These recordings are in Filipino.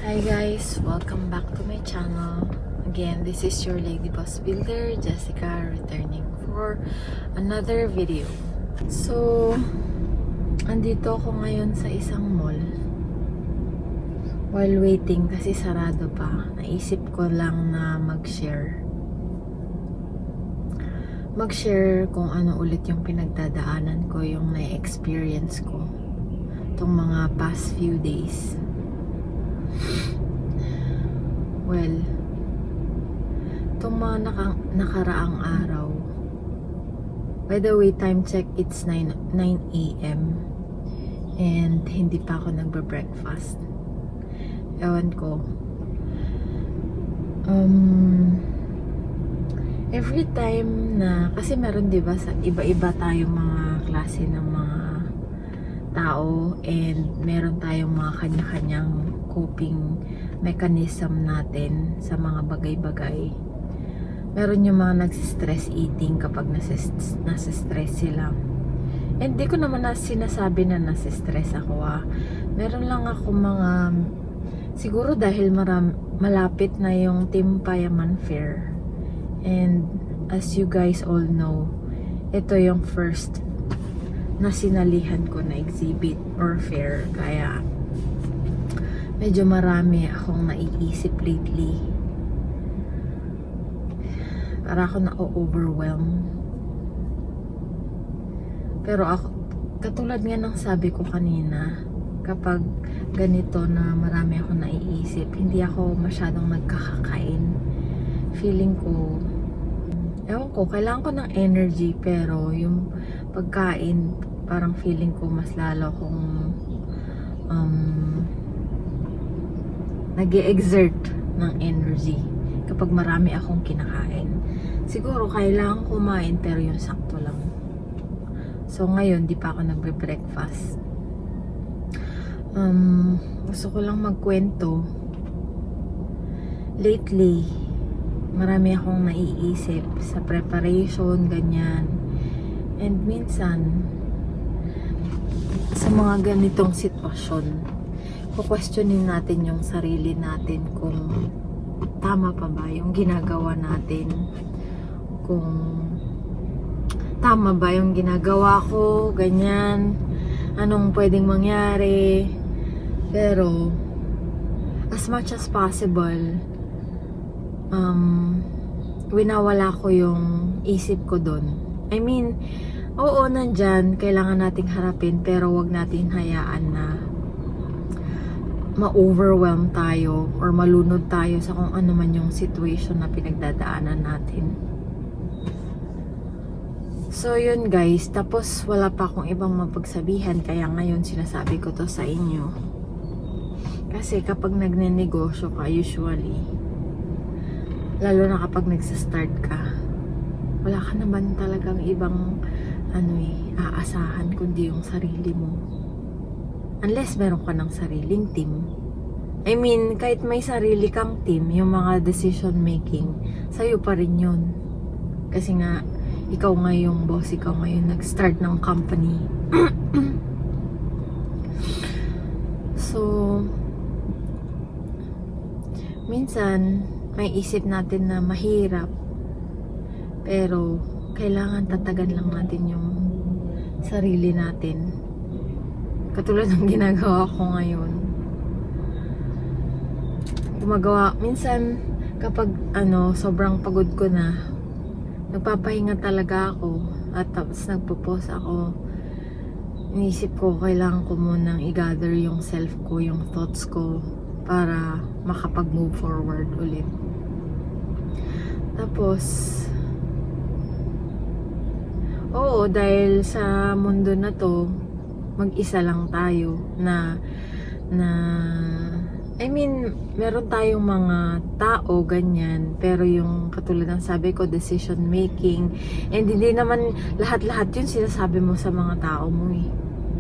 Hi guys, welcome back to my channel. Again, this is your Lady Boss Builder, Jessica, returning for another video. So, andito ako ngayon sa isang mall. While waiting kasi sarado pa, naisip ko lang na mag-share kung ano ulit yung pinagdadaanan ko, yung na-experience ko itong mga past few days. Well, itong mga nakaraang araw, by the way, time check, it's 9 a.m. and hindi pa ako nagbe-breakfast. Ewan ko. Every time na, kasi meron diba sa iba-iba tayong mga klase ng mga tao, and meron tayong mga kanya-kanyang coping mechanism natin sa mga bagay-bagay. Meron yung mga nagsistress eating kapag nasistress sila. And di ko naman sinasabi na nasistress ako Meron lang ako mga, siguro dahil malapit na yung Team Payaman Fair. And as you guys all know, ito yung first na sinalihan ko na exhibit or fair, kaya medyo marami akong naiisip lately. Para ako na-overwhelm. Pero ako, katulad nga ng sabi ko kanina, kapag ganito na marami akong naiisip, hindi ako masyadong nagkakakain. Feeling ko, ewan ko, kailangan ko ng energy, pero yung pagkain, parang feeling ko mas lalo akong nag-e-exert ng energy kapag marami akong kinakain. Siguro kailangan kumain, pero yung sakto lang. So ngayon, di pa ako nagbe-breakfast. Gusto ko lang magkwento. Lately, marami akong naiisip sa preparation, ganyan. And minsan, sa mga ganitong sitwasyon, kukwestiyonin natin yung sarili natin kung tama pa ba yung ginagawa natin, kung tama ba yung ginagawa ko, ganyan, anong pwedeng mangyari. Pero as much as possible, winawala ko yung isip ko doon. I mean, oo, nandyan, kailangan nating harapin, pero wag natin hayaan na ma-overwhelm tayo or malunod tayo sa kung ano man yung situation na pinagdadaanan natin. So yun guys, tapos wala pa akong ibang mapagsabihan, kaya ngayon sinasabi ko to sa inyo. Kasi kapag nagnenegosyo ka, usually, lalo na kapag nagsa-start ka, wala ka naman talagang ibang aasahan kundi yung sarili mo. Unless meron ka ng sariling team. I mean, kahit may sarili kang team, yung mga decision making, sa'yo pa rin yun. Kasi nga, ikaw nga yung boss, ikaw nga yung nag-start ng company. So, minsan, may isip natin na mahirap, pero kailangan tatagan lang natin yung sarili natin. Katulad ng ginagawa ko ngayon. Minsan kapag sobrang pagod ko na, nagpapahinga talaga ako, at tapos nagpo-pause ako. Inisip ko, kailangan ko munang i-gather yung self ko, yung thoughts ko, para makapag-move forward ulit. Tapos, oo, dahil sa mundo na to, mag-isa lang tayo I mean, meron tayong mga tao, ganyan, pero yung katulad ng sabi ko, decision making, and hindi naman lahat-lahat yun sinasabi mo sa mga tao mo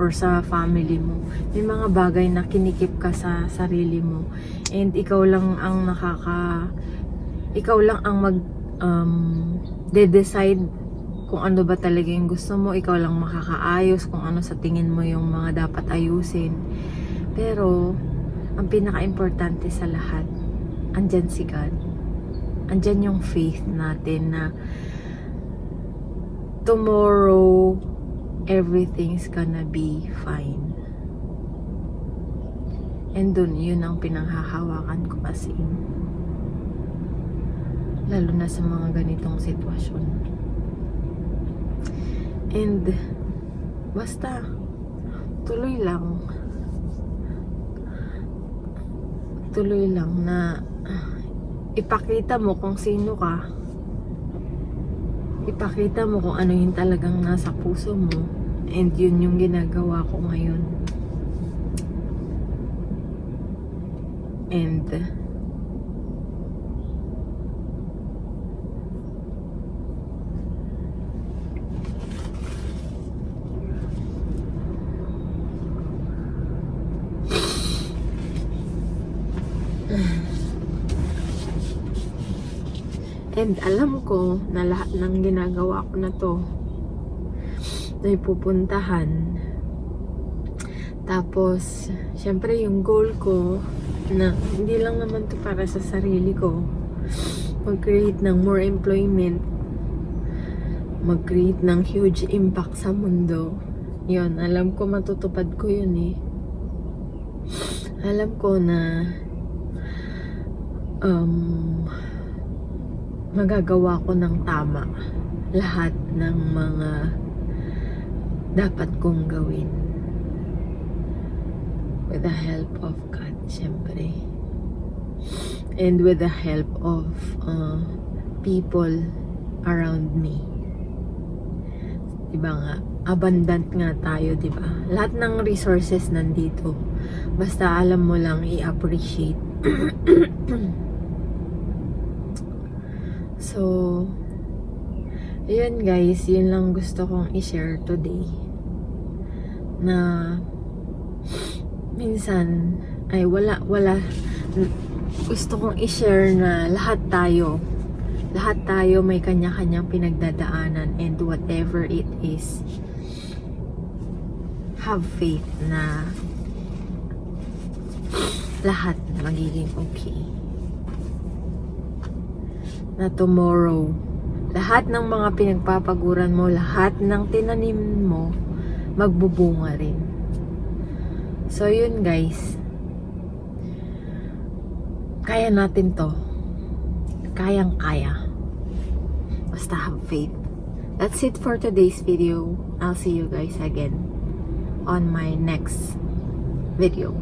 or sa family mo. May mga bagay na kinikip ka sa sarili mo, and ikaw lang ang de-decide kung ano ba talaga yung gusto mo. Ikaw lang makakaayos kung ano sa tingin mo yung mga dapat ayusin. Pero ang pinaka-importante sa lahat, andyan si God. Andyan yung faith natin na tomorrow, everything's gonna be fine. And dun, yun ang pinanghahawakan ko as in. Lalo na sa mga ganitong sitwasyon. And, basta, tuloy lang. Tuloy lang na ipakita mo kung sino ka. Ipakita mo kung ano yung talagang nasa puso mo. And yun yung ginagawa ko ngayon. And and alam ko na lahat ng ginagawa ko na to na ipupuntahan. Tapos, syempre yung goal ko na hindi lang naman to para sa sarili ko. Mag-create ng more employment. Mag-create ng huge impact sa mundo. Yun, alam ko matutupad ko yun eh. Alam ko na magagawa ko ng tama lahat ng mga dapat kong gawin with the help of God, syempre, and with the help of people around me. Diba nga, abundant nga tayo, diba? Lahat ng resources nandito, basta alam mo lang i-appreciate. So, yun guys, yun lang gusto kong i-share today. Na minsan ay wala gusto kong i-share na lahat tayo may kanya-kanyang pinagdadaanan, and whatever it is, have faith na lahat magiging okay. Na tomorrow, lahat ng mga pinagpapaguran mo, lahat ng tinanim mo, magbubunga rin. So yun guys, kaya natin to. Kayang-kaya. Basta have faith. That's it for today's video. I'll see you guys again on my next video.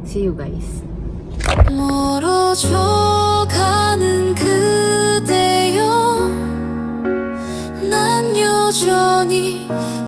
See you guys. 멀어져 가는 그대여, 난 여전히